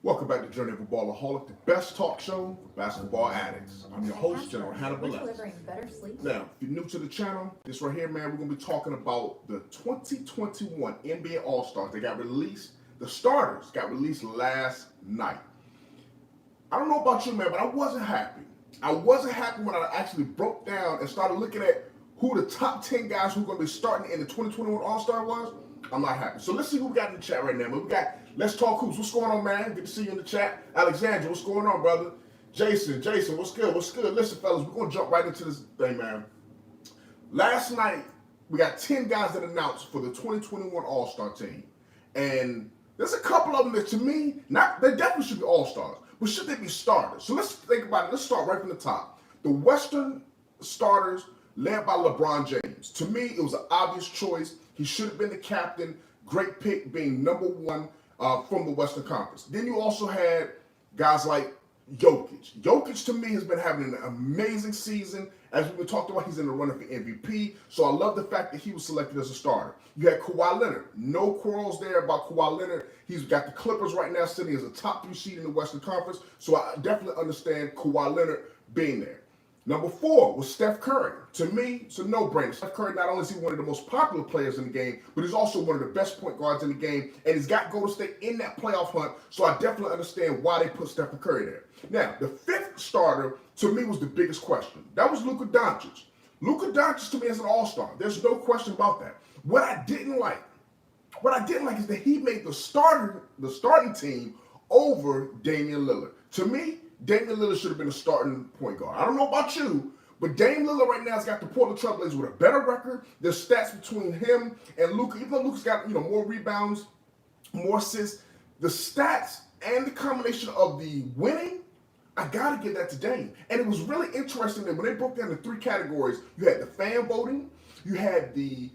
Welcome back to Journey of a Ballaholic, the best talk show for basketball addicts. I'm your host, General Hannibal. Now, if you're new to the channel, this right here, man, we're going to be talking about the 2021 NBA All-Stars. They got released, the starters got released last night. I don't know about you, man, but I wasn't happy. I wasn't happy when I actually broke down and started looking at who the top 10 guys who are going to be starting in the 2021 All-Star was. I'm not happy. So let's see who we got in the chat right now. We got Let's Talk Hoops. What's going on, man? Good to see you in the chat. Alexandra, what's going on, brother? Jason, what's good? What's good? Listen, fellas, we're going to jump right into this thing, man. Last night, we got 10 guys that announced for the 2021 All-Star team. And there's a couple of them that, to me, they definitely should be All-Stars. But should they be starters? So let's think about it. Let's start right from the top. The Western starters led by LeBron James. To me, it was an obvious choice. He should have been the captain. Great pick, being number one from the Western Conference. Then you also had guys like Jokic. Jokic, to me, has been having an amazing season. As we've been talking about, he's in the running for MVP. So I love the fact that he was selected as a starter. You had Kawhi Leonard. No quarrels there about Kawhi Leonard. He's got the Clippers right now sitting as a top 3 seed in the Western Conference. So I definitely understand Kawhi Leonard being there. Number 4 was Steph Curry. To me, it's a no-brainer. Steph Curry, not only is he one of the most popular players in the game, but he's also one of the best point guards in the game, and he's got Golden State in that playoff hunt, so I definitely understand why they put Steph Curry there. Now, the 5th starter, to me, was the biggest question. That was Luka Doncic. Luka Doncic, to me, is an all-star. There's no question about that. What I didn't like is that he made the starting team over Damian Lillard. To me, Damian Lillard should have been a starting point guard. I don't know about you, but Dame Lillard right now has got the Portland Trailblazers with a better record. There's stats between him and Luka. Even though Luka's got more rebounds, more assists, the stats and the combination of the winning, I gotta give that to Dame. And it was really interesting that when they broke down the 3 categories, you had the fan voting, you had the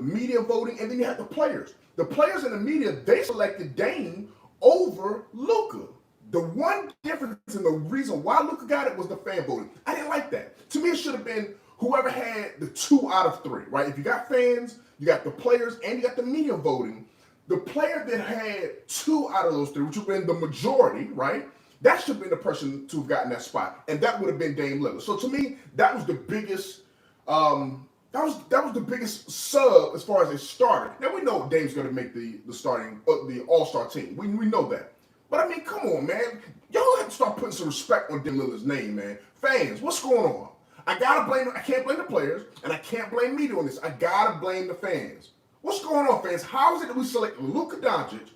media voting, and then you had the players. The players and the media, they selected Dame over Luka. The one difference and the reason why Luka got it was the fan voting. I didn't like that. To me, it should have been whoever had the 2 out of 3, right? If you got fans, you got the players, and you got the media voting, the player that had 2 out of those 3, which would have been the majority, right? That should have been the person to have gotten that spot, and that would have been Dame Lillard. So to me, that was the biggest. That was the biggest sub as far as a starter. Now we know Dame's going to make the starting the All-Star team. We know that. But I mean, come on, man. Y'all have to start putting some respect on Dame Lillard's name, man. Fans, what's going on? I can't blame the players, and I can't blame media on this. I gotta blame the fans. What's going on, fans? How is it that we select Luka Doncic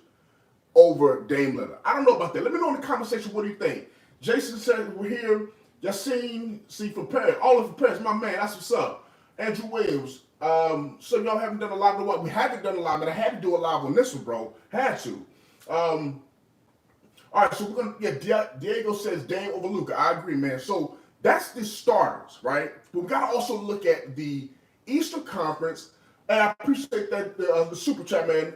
over Dame Lillard? I don't know about that. Let me know in the comment section, what do you think? Jason said we're here. Yassine, see for Paris. All for Paris, my man. That's what's up. Andrew Williams. So y'all haven't done a live on what? We haven't done a live, but I had to do a live on this one, bro. Had to. All right, so we're gonna. Diego says Dame over Luka. I agree, man. So that's the starters, right? But we gotta also look at the Eastern Conference. And I appreciate that the super chat, man.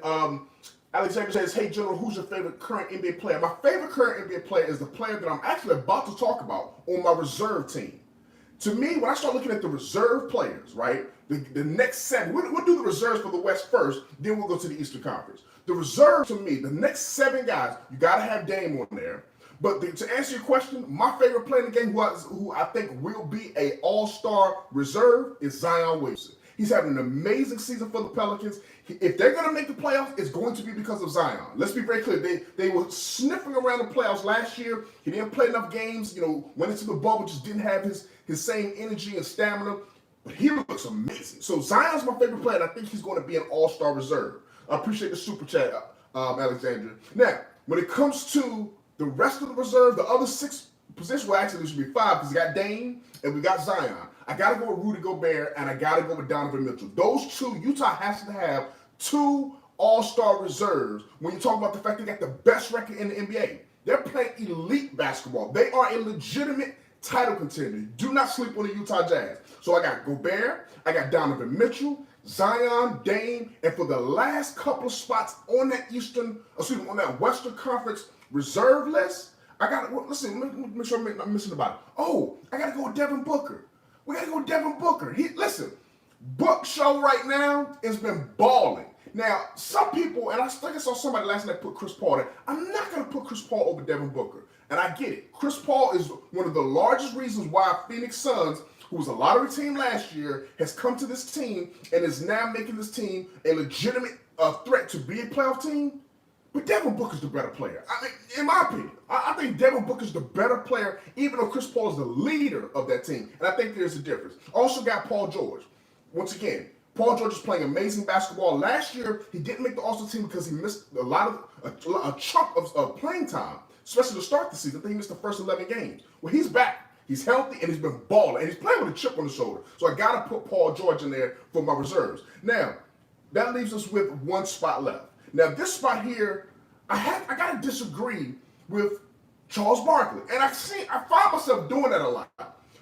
Alexander says, "Hey, General, who's your favorite current NBA player?" My favorite current NBA player is the player that I'm actually about to talk about on my reserve team. To me, when I start looking at the reserve players, right, the next 7, we'll do the reserves for the West first, then we'll go to the Eastern Conference. The reserve, to me, the next 7 guys, you got to have Dame on there. But to answer your question, my favorite player in the game who I think will be an all-star reserve is Zion Williamson. He's having an amazing season for the Pelicans. If they're going to make the playoffs, it's going to be because of Zion. Let's be very clear. They were sniffing around the playoffs last year. He didn't play enough games, went into the bubble, just didn't have his same energy and stamina. But he looks amazing. So Zion's my favorite player, and I think he's going to be an all-star reserve. I appreciate the super chat, Alexandra. Now, when it comes to the rest of the reserve, the other 6 positions, well, actually, there should be 5 because we got Dame and we got Zion. I got to go with Rudy Gobert and I got to go with Donovan Mitchell. Those 2, Utah has to have 2 all-star reserves when you talk about the fact they got the best record in the NBA. They're playing elite basketball. They are a legitimate title contender. Do not sleep on the Utah Jazz. So I got Gobert, I got Donovan Mitchell, Zion, Dame, and for the last couple of spots on that on that Western Conference reserve list, I got to, listen, let me make sure I'm not missing about it. Oh, I got to go with Devin Booker. We got to go with Devin Booker. Listen, Book Show right now has been balling. Now, some people, and I think I saw somebody last night put Chris Paul there. I'm not going to put Chris Paul over Devin Booker. And I get it. Chris Paul is one of the largest reasons why Phoenix Suns, who was a lottery team last year, has come to this team and is now making this team a legitimate threat to be a playoff team. But Devin Booker's the better player. I mean, in my opinion, I think Devin Booker's the better player, even though Chris Paul is the leader of that team. And I think there's a difference. Also got Paul George. Once again, Paul George is playing amazing basketball. Last year, he didn't make the All-Star team because he missed a chunk of playing time, especially to start the season. I think he missed the first 11 games. Well, he's back. He's healthy, and he's been balling. And he's playing with a chip on his shoulder. So I got to put Paul George in there for my reserves. Now, that leaves us with one spot left. Now, this spot here, I got to disagree with Charles Barkley. And I find myself doing that a lot.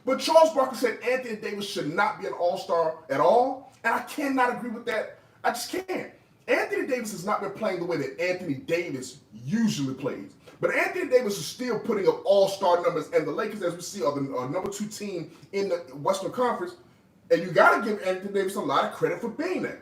But Charles Barkley said Anthony Davis should not be an all-star at all. And I cannot agree with that. I just can't. Anthony Davis has not been playing the way that Anthony Davis usually plays. But Anthony Davis is still putting up all-star numbers. And the Lakers, as we see, are the number 2 team in the Western Conference. And you got to give Anthony Davis a lot of credit for being that.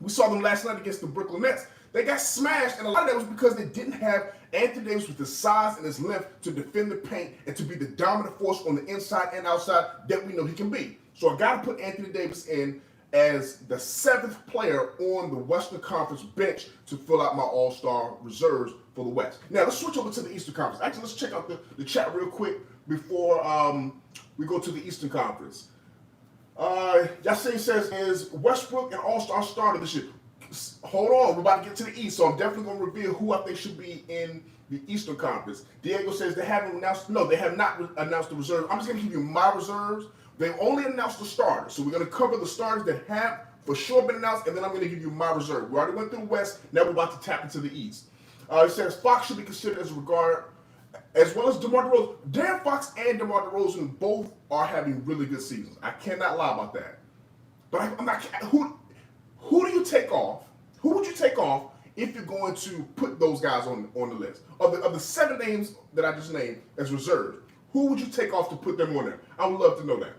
We saw them last night against the Brooklyn Nets. They got smashed, and a lot of that was because they didn't have Anthony Davis with his size and his length to defend the paint and to be the dominant force on the inside and outside that we know he can be. So I got to put Anthony Davis in as the 7th player on the Western Conference bench to fill out my all-star reserves for the West. Now, let's switch over to the Eastern Conference. Actually, let's check out the chat real quick before we go to the Eastern Conference. Yasin says, is Westbrook an all-star starter this year? Hold on, we're about to get to the East, so I'm definitely going to reveal who I think should be in the Eastern Conference. Diego says they haven't announced, no, they have not announced the reserves. I'm just going to give you my reserves. They've only announced the starters, so we're going to cover the starters that have for sure been announced, and then I'm going to give you my reserve. We already went through the West, now we're about to tap into the East. It says Fox should be considered as a regard, as well as DeMar DeRozan. Darren Fox and DeMar DeRozan both are having really good seasons. I cannot lie about that. But I'm not. Who do you take off? Who would you take off if you're going to put those guys on the list? Of the 7 names that I just named as reserves, who would you take off to put them on there? I would love to know that.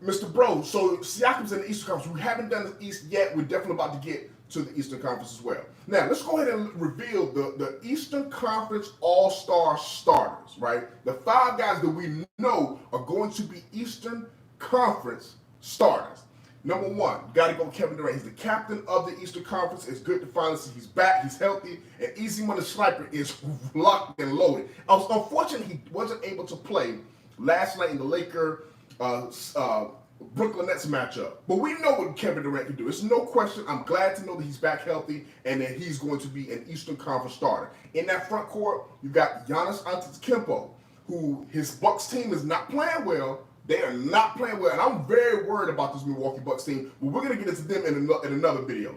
Mr. Bro, so Siakam's in the Eastern Conference. We haven't done the East yet. We're definitely about to get to the Eastern Conference as well. Now, let's go ahead and reveal the Eastern Conference All-Star starters, right? The 5 guys that we know are going to be Eastern Conference starters. Number 1, got to go with Kevin Durant. He's the captain of the Eastern Conference. It's good to finally see he's back. He's healthy. And Easy Money Sniper is locked and loaded. Unfortunately, he wasn't able to play last night in the Laker Brooklyn Nets matchup. But we know what Kevin Durant can do. It's no question. I'm glad to know that he's back healthy and that he's going to be an Eastern Conference starter. In that front court, you got Giannis Antetokounmpo, who his Bucks team is not playing well. They are not playing well, and I'm very worried about this Milwaukee Bucks team, but we're going to get into them in another video.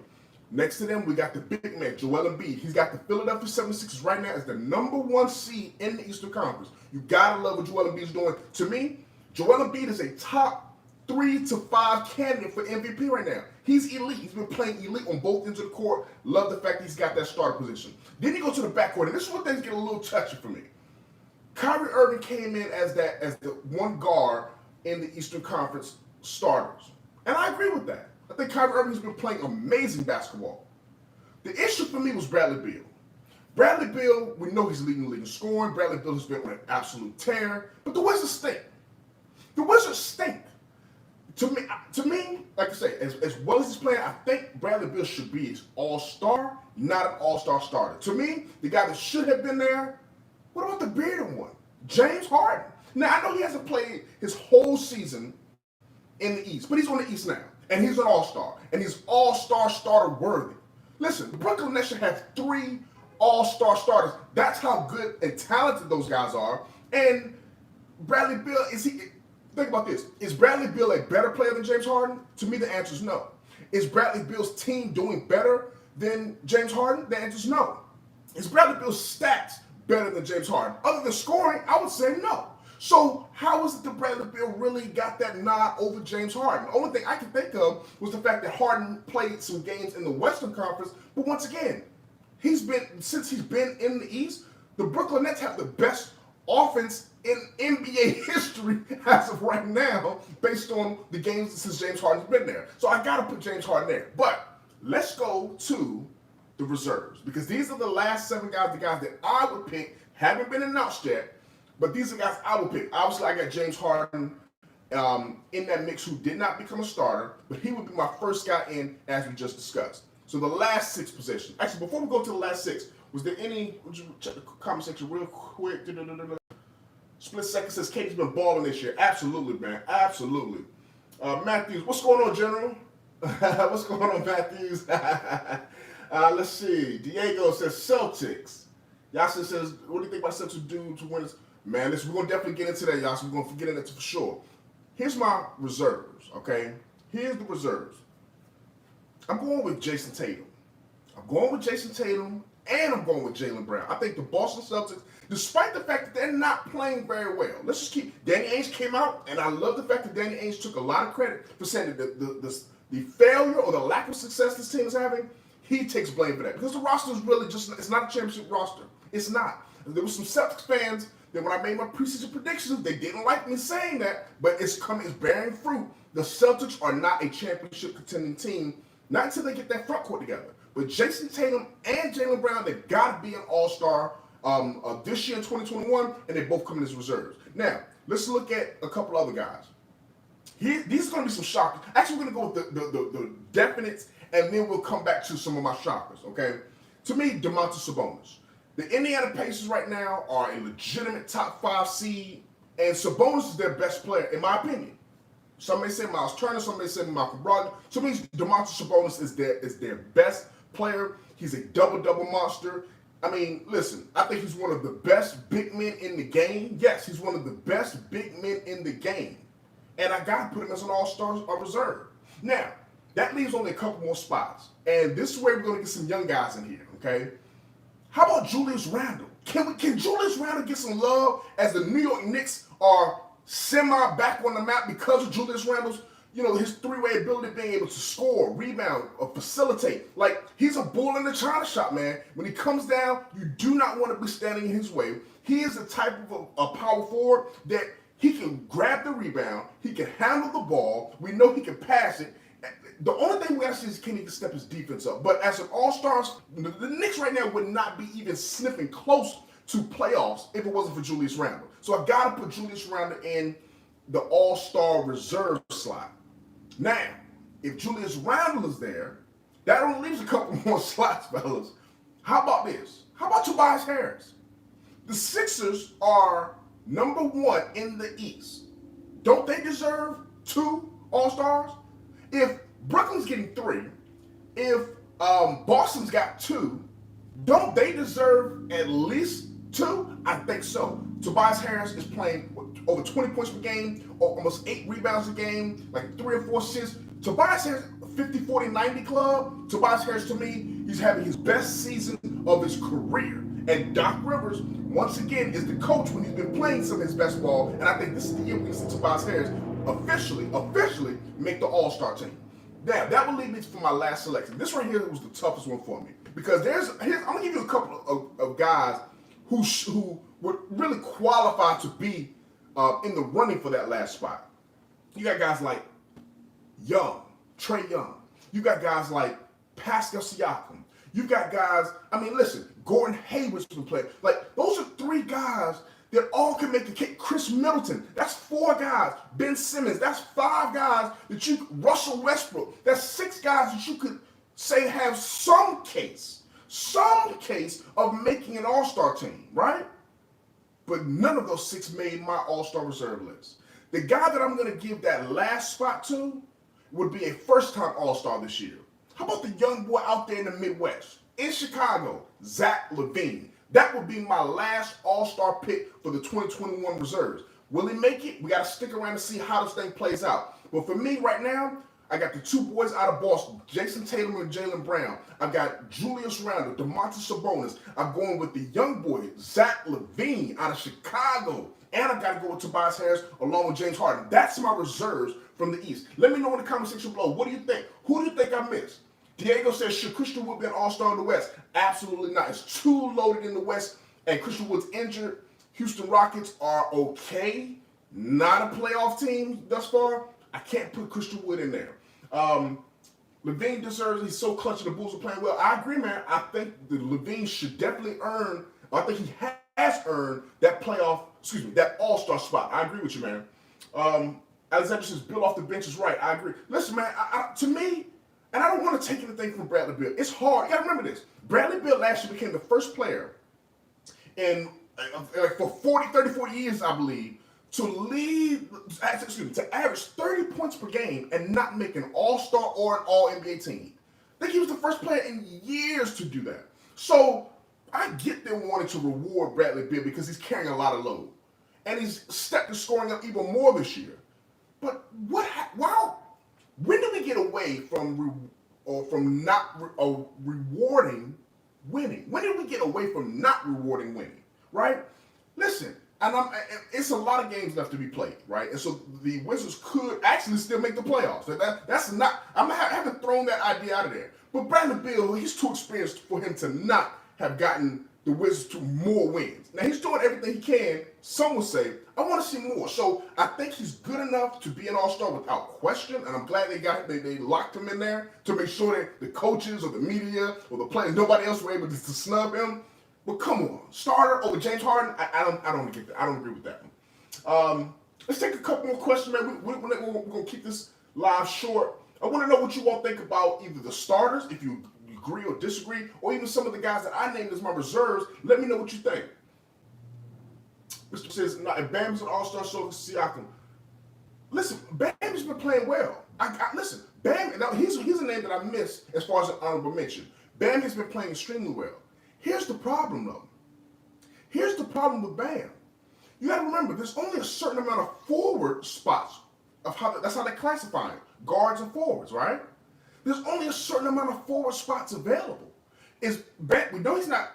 Next to them, we got the big man, Joel Embiid. He's got the Philadelphia 76ers right now as the number 1 seed in the Eastern Conference. You got to love what Joel Embiid's doing. To me, Joel Embiid is a top 3 to 5 candidate for MVP right now. He's elite. He's been playing elite on both ends of the court. Love the fact that he's got that starter position. Then you go to the backcourt, and this is where things get a little touchy for me. Kyrie Irving came in as the 1 guard in the Eastern Conference starters. And I agree with that. I think Kyrie Irving's been playing amazing basketball. The issue for me was Bradley Beal. Bradley Beal, we know he's leading the league in scoring. Bradley Beal has been on an absolute tear. But the Wizards stink. The Wizards stink. To me, like I say, as well as he's playing, I think Bradley Beal should be his all-star, not an all-star starter. To me, the guy that should have been there, what about the bearded one? James Harden. Now, I know he hasn't played his whole season in the East, but he's on the East now, and he's an all-star, and he's all-star starter worthy. Listen, the Brooklyn Nets should have 3 all-star starters. That's how good and talented those guys are. And Bradley Beal, think about this. Is Bradley Beal a better player than James Harden? To me, the answer is no. Is Bradley Beal's team doing better than James Harden? The answer is no. Is Bradley Beal's stats better than James Harden? Other than scoring, I would say no. So how is it that Bradley Beal really got that nod over James Harden? The only thing I can think of was the fact that Harden played some games in the Western Conference. But once again, since he's been in the East, the Brooklyn Nets have the best offense in NBA history as of right now, based on the games since James Harden's been there. So I got to put James Harden there. But let's go to the reserves, because these are the last 7 guys, the guys that I would pick, haven't been announced yet, but these are guys I would pick. Obviously, I got James Harden in that mix, who did not become a starter, but he would be my first guy in, as we just discussed. So the last 6 positions. Actually, before we go to the last 6, was there any, would you check the comment section real quick? Split second says Katie's been balling this year. Absolutely, man. Absolutely. Matthews, what's going on, General? What's going on, Matthews? Let's see. Diego says Celtics. Yasin says, what do you think about Celtics do to win this? Man, listen, we're going to definitely get into that, Yasin. We're going to get into that for sure. Here's my reserves, okay? Here's the reserves. I'm going with Jason Tatum. I'm going with Jason Tatum, and I'm going with Jaylen Brown. I think the Boston Celtics, despite the fact that they're not playing very well, let's just keep, Danny Ainge came out, and I love the fact that Danny Ainge took a lot of credit for saying that the failure or the lack of success this team is having, he takes blame for that. Because the roster is really just, it's not a championship roster. It's not. There were some Celtics fans that when I made my preseason predictions, they didn't like me saying that, but it's bearing fruit. The Celtics are not a championship contending team, not until they get that front court together. But Jason Tatum and Jaylen Brown, they got to be an all-star this year in 2021, and they both come in as reserves. Now, let's look at a couple other guys. These are going to be some shockers. Actually, we're going to go with the definites, and then we'll come back to some of my shockers, okay? To me, Domantas Sabonis. The Indiana Pacers right now are a legitimate top 5 seed, and Sabonis is their best player, in my opinion. Some may say Miles Turner, some may say Malcolm Brogdon. To me, Domantas Sabonis is their best player. He's a double-double monster. I mean, listen, I think he's one of the best big men in the game. Yes, he's one of the best big men in the game. And I got to put him as an all-star reserve. Now, that leaves only a couple more spots. And this is where we're going to get some young guys in here, okay? How about Julius Randle? Can Julius Randle get some love as the New York Knicks are semi back on the map because of Julius Randle's, his 3-way ability, being able to score, rebound, or facilitate? Like, he's a bull in the china shop, man. When he comes down, you do not want to be standing in his way. He is the type of a power forward that he can grab the rebound, he can handle the ball, we know he can pass it. The only thing we got to see is can he step his defense up. But as an all-star, the Knicks right now would not be even sniffing close to playoffs if it wasn't for Julius Randle. So I got to put Julius Randle in the all-star reserve slot. Now, if Julius Randle is there, that only leaves a couple more slots, fellas. How about this? How about Tobias Harris? The Sixers are number 1 in the East. Don't they deserve 2 all-stars? If Brooklyn's getting 3, if Boston's got 2, don't they deserve at least 2? I think so. Tobias Harris is playing over 20 points per game, or almost 8 rebounds a game, like 3 or 4 assists. Tobias Harris, 50, 40, 90 club. Tobias Harris, to me, he's having his best season of his career. And Doc Rivers, once again, is the coach when he's been playing some of his best ball. And I think this is the year we can see Tobias Harris officially make the all-star team. Now, that will lead me for my last selection. This right here was the toughest one for me, because I'm going to give you a couple of guys who would really qualify to be in the running for that last spot. You got guys like Trae Young. You got guys like Pascal Siakam. You got guys, Gordon Hayward's been playing. Like, those are 3 guys that all can make the cake. Chris Middleton, that's 4 guys. Ben Simmons, that's 5 guys Russell Westbrook, that's 6 guys that you could say have some case of making an all-star team, right? But none of those 6 made my all-star reserve list. The guy that I'm going to give that last spot to would be a first-time all-star this year. How about the young boy out there in the Midwest? In Chicago, Zach LaVine. That would be my last all-star pick for the 2021 reserves. Will he make it? We got to stick around to see how this thing plays out. But for me right now, I got the 2 boys out of Boston, Jason Tatum and Jaylen Brown. I've got Julius Randle, Domantas Sabonis. I'm going with the young boy, Zach LaVine out of Chicago. And I've got to go with Tobias Harris along with James Harden. That's my reserves from the East. Let me know in the comment section below. What do you think? Who do you think I missed? Diego says, should Christian Wood be an all-star in the West? Absolutely not. It's too loaded in the West, and Christian Wood's injured. Houston Rockets are okay. Not a playoff team thus far. I can't put Christian Wood in there. Levine deserves, he's so clutch and the Bulls are playing well. I agree, man. I think the Levine should definitely earn, I think he has earned that that all-star spot. I agree with you, man. Alexander says, build off the bench is right. I agree. Listen, man, to me, and I don't want to take anything from Bradley Beal. It's hard. You got to remember this. Bradley Beal last year became the first player for 40 years, I believe, to average 30 points per game and not make an all-star or an all-NBA team. I think he was the first player in years to do that. So I get them wanting to reward Bradley Beal because he's carrying a lot of load. And he's stepped to scoring up even more this year. But when do we get away from not rewarding winning? When did we get away from not rewarding winning, right? Listen, and it's a lot of games left to be played, right? And so the Wizards could actually still make the playoffs. That's not, I haven't thrown that idea out of there. But Bradley Beal, he's too experienced for him to not have gotten the Wizards to more wins. Now, he's doing everything he can. Some would say, I want to see more. So I think he's good enough to be an all-star without question, and I'm glad they locked him in there to make sure that the coaches or the media or the players, nobody else were able to snub him. But come on, starter over James Harden, I don't get that. I don't agree with that one. Let's take a couple more questions, man. We're going to keep this live short. I want to know what you all think about either the starters, if you agree or disagree, or even some of the guys that I named as my reserves. Let me know what you think. Mr. says, no, if Bam's an all-star, so is Siakam. Listen, Bam's been playing well. Listen, Bam, now here's a name that I missed as far as an honorable mention. Bam has been playing extremely well. Here's the problem, though. Here's the problem with Bam. You got to remember, there's only a certain amount of forward spots. That's how they classify it. Guards and forwards, right? There's only a certain amount of forward spots available. We know he's not.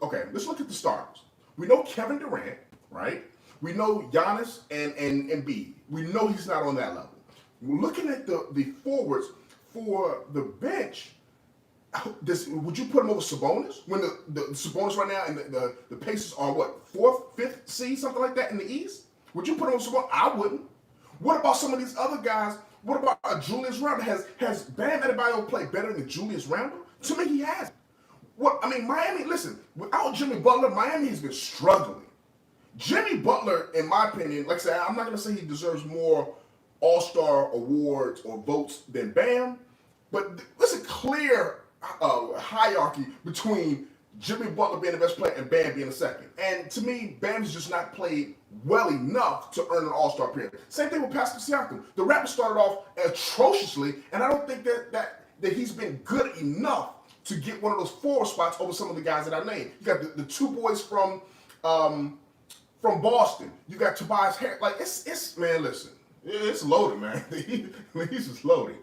Okay, let's look at the starters. We know Kevin Durant, right? We know Giannis and Embiid. We know he's not on that level. We're looking at the forwards for the bench. Would you put him over Sabonis? When the Sabonis right now and the Pacers are what, 4th, 5th seed, something like that in the East? Would you put him over Sabonis? I wouldn't. What about some of these other guys? What about Julius Randle? Has Bam Adebayo played better than Julius Randle? To me, he hasn't. Miami, listen, without Jimmy Butler, Miami has been struggling. Jimmy Butler, in my opinion, like I said, I'm not going to say he deserves more all-star awards or votes than Bam, but there's a clear hierarchy between Jimmy Butler being the best player and Bam being the second. And to me, Bam's just not played well enough to earn an all-star appearance. Same thing with Pascal Siakam. The Raptors started off atrociously, and I don't think that he's been good enough to get one of those forward spots over some of the guys that I named. You got the two boys from Boston. You got Tobias Harris. Like, it's man, listen, it's loaded, man. He's just loaded.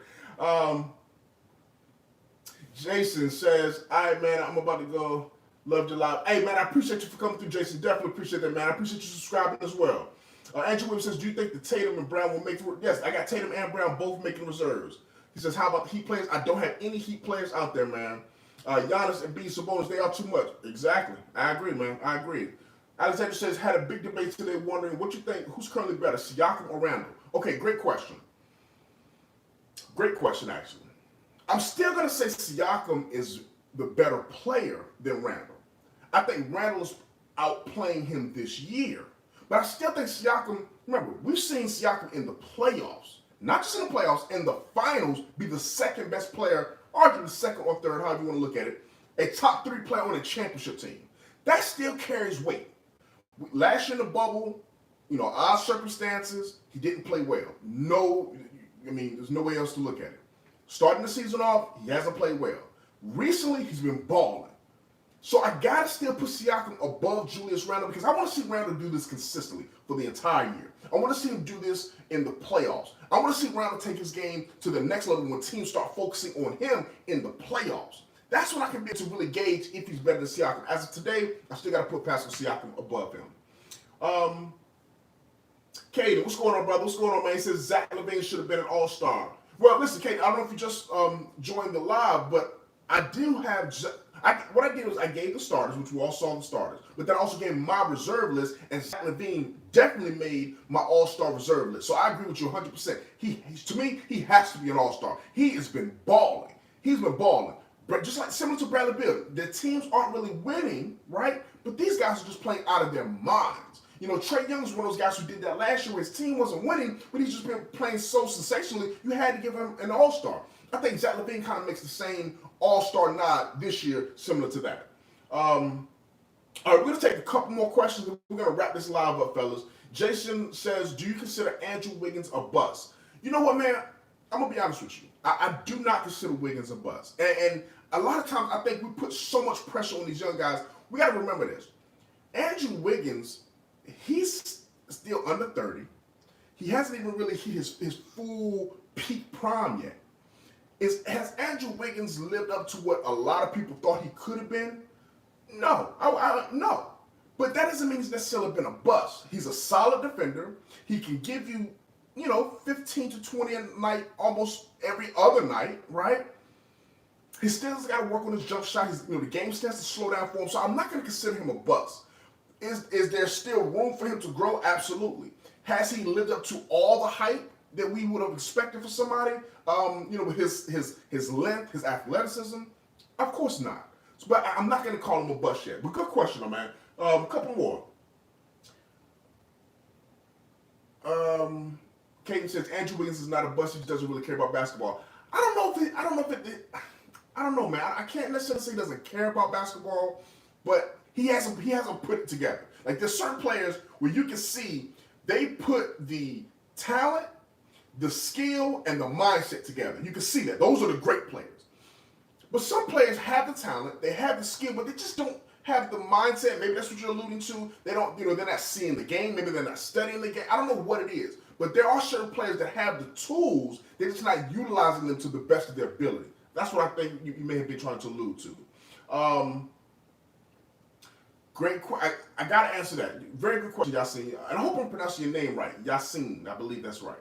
Jason says, all right, man, I'm about to go. Love your live. Hey, man, I appreciate you for coming through, Jason. Definitely appreciate that, man. I appreciate you subscribing as well. Andrew Williams says, do you think the Tatum and Brown will make it? Yes, I got Tatum and Brown both making reserves. He says, how about the Heat players? I don't have any Heat players out there, man. Giannis and B. Sabonis, they are too much. Exactly. I agree, man. I agree. Alexander says, had a big debate today wondering, what you think, who's currently better, Siakam or Randle? Okay, great question. Great question, actually. I'm still going to say Siakam is the better player than Randle. I think Randle is outplaying him this year. But I still think Siakam, remember, we've seen Siakam in the playoffs, not just in the playoffs, in the finals, be the second best player, arguably second or third, however you want to look at it, a top 3 player on a championship team. That still carries weight. Last year in the bubble, odd circumstances, he didn't play well. There's no way else to look at it. Starting the season off, he hasn't played well. Recently, he's been balling. So I got to still put Siakam above Julius Randle because I want to see Randle do this consistently for the entire year. I want to see him do this in the playoffs. I want to see Randle take his game to the next level when teams start focusing on him in the playoffs. That's when I can be able to really gauge if he's better than Siakam. As of today, I still got to put Pascal Siakam above him. Caden, what's going on, brother? What's going on, man? He says Zach LaVine should have been an all-star. Well, listen, Caden, I don't know if you just joined the live, but I do have. What I did was I gave the starters, which we all saw the starters, but then I also gave my reserve list, and Zach LaVine definitely made my all-star reserve list. So I agree with you 100%. To me, he has to be an all-star. He has been balling. He's been balling. But just like similar to Bradley Beal, the teams aren't really winning, right? But these guys are just playing out of their minds. You know, Trae Young's one of those guys who did that last year where his team wasn't winning, but he's just been playing so sensationally, you had to give him an all-star. I think Zach LaVine kind of makes the same all-star nod this year, similar to that. All right, we're going to take a couple more questions. We're going to wrap this live up, fellas. Jason says, do you consider Andrew Wiggins a bust? You know what, man? I'm going to be honest with you. I do not consider Wiggins a bust. And a lot of times, I think we put so much pressure on these young guys. We got to remember this. Andrew Wiggins, he's still under 30. He hasn't even really hit his full peak prime yet. Has Andrew Wiggins lived up to what a lot of people thought he could have been? No. No. But that doesn't mean he's necessarily been a bust. He's a solid defender. He can give you, 15 to 20 a night almost every other night, right? He still has got to work on his jump shot. The game still has to slow down for him. So I'm not going to consider him a bust. Is there still room for him to grow? Absolutely. Has he lived up to all the hype that we would have expected for somebody? With his length, his athleticism? Of course not. But I'm not going to call him a bust yet. But good question, though, man. A couple more. Caden says Andrew Wiggins is not a bust. He doesn't really care about basketball. I don't know, man. I can't necessarily say he doesn't care about basketball, but he hasn't put it together. Like, there's certain players where you can see they put the talent, the skill, and the mindset together. You can see that. Those are the great players. But some players have the talent, they have the skill, but they just don't have the mindset. Maybe that's what you're alluding to. They don't, they're not seeing the game. Maybe they're not studying the game. I don't know what it is. But there are certain players that have the tools. They're just not utilizing them to the best of their ability. That's what I think you may have been trying to allude to. Great question. I got to answer that. Very good question, Yasin. And I hope I'm pronouncing your name right. Yasin, I believe that's right.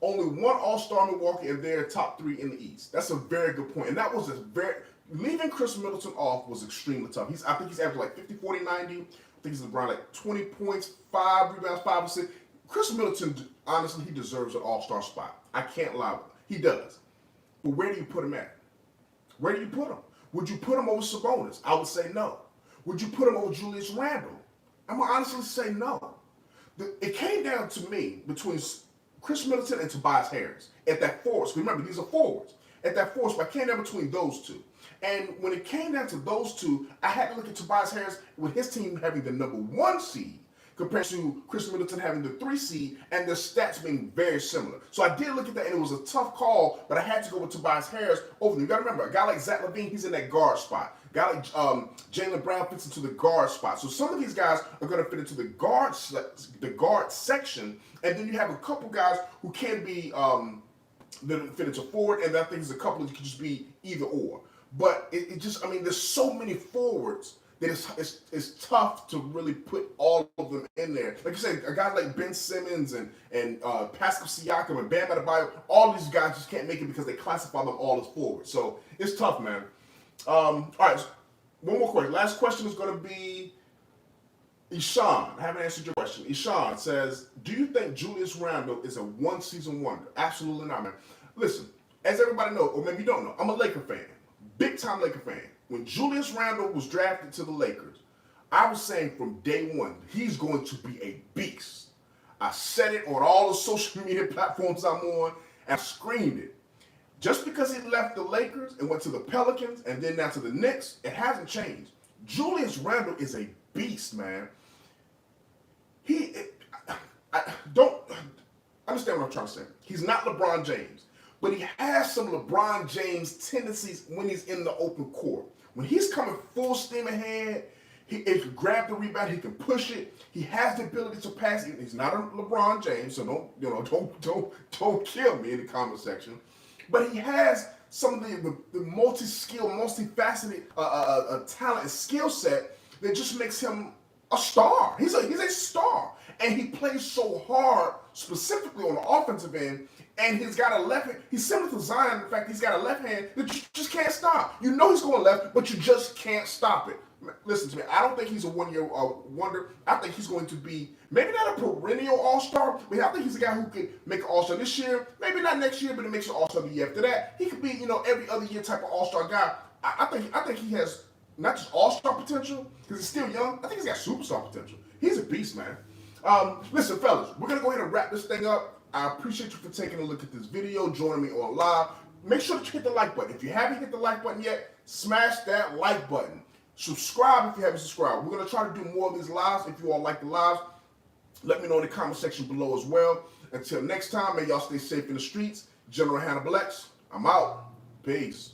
Only one All-Star Milwaukee and they're top 3 in the East. That's a very good point. And that was leaving Chris Middleton off was extremely tough. I think he's averaged like 50, 40, 90. I think he's around like 20 points, 5 rebounds, 5 assists. Chris Middleton, honestly, he deserves an All-Star spot. I can't lie with him. He does. But where do you put him at? Where do you put him? Would you put him over Sabonis? I would say no. Would you put him over Julius Randle? I'm going to honestly say no. It came down to me between Chris Middleton and Tobias Harris at that forwards. Remember, these are forwards. At that forwards, but I came down between those two. And when it came down to those two, I had to look at Tobias Harris with his team having the number 1 seed compared to Chris Middleton having the 3 seed and their stats being very similar. So I did look at that, and it was a tough call, but I had to go with Tobias Harris over them. You got to remember, a guy like Zach LaVine, he's in that guard spot. A guy like Jaylen Brown fits into the guard spot. So some of these guys are going to fit into the guard section, and then you have a couple guys who can be that fit into forward, and I think there's a couple that could just be either or. But there's so many forwards that it's tough to really put all of them in there. Like you said, a guy like Ben Simmons and Pascal Siakam and Bam Adebayo, all these guys just can't make it because they classify them all as forwards. So it's tough, man. All right, one more question. Last question is going to be Ishan. I haven't answered your question. Ishan says, do you think Julius Randle is a one-season wonder? Absolutely not, man. Listen, as everybody knows, or maybe you don't know, I'm a Laker fan. Big-time Laker fan. When Julius Randle was drafted to the Lakers, I was saying from day one, he's going to be a beast. I said it on all the social media platforms I'm on, and I screamed it. Just because he left the Lakers and went to the Pelicans and then now to the Knicks, it hasn't changed. Julius Randle is a beast, man. I don't understand what I'm trying to say. He's not LeBron James, but he has some LeBron James tendencies when he's in the open court. When he's coming full steam ahead, he can grab the rebound, he can push it. He has the ability to pass. He's not a LeBron James, so don't kill me in the comment section. But he has some of the multi-skill, multifaceted talent and skill set that just makes him a star. He's a star. And he plays so hard, specifically on the offensive end, and he's got a left hand. He's similar to Zion, in fact, he's got a left hand that you just can't stop. You know he's going left, but you just can't stop it. Listen to me, I don't think he's a one-year wonder. I think he's going to be, maybe not a perennial all-star, but I think he's a guy who could make an all-star this year, maybe not next year, but he makes an all-star the year after that. He could be, every other year type of all-star guy. I think he has not just all-star potential, because he's still young. I think he's got superstar potential. He's a beast, man. Listen, fellas, we're going to go ahead and wrap this thing up. I appreciate you for taking a look at this video, joining me on live. Make sure that you hit the like button. If you haven't hit the like button yet, smash that like button. Subscribe if you haven't subscribed. We're going to try to do more of these lives. If you all like the lives, let me know in the comment section below as well. Until next time, may y'all stay safe in the streets. General Hannibal X, I'm out. Peace.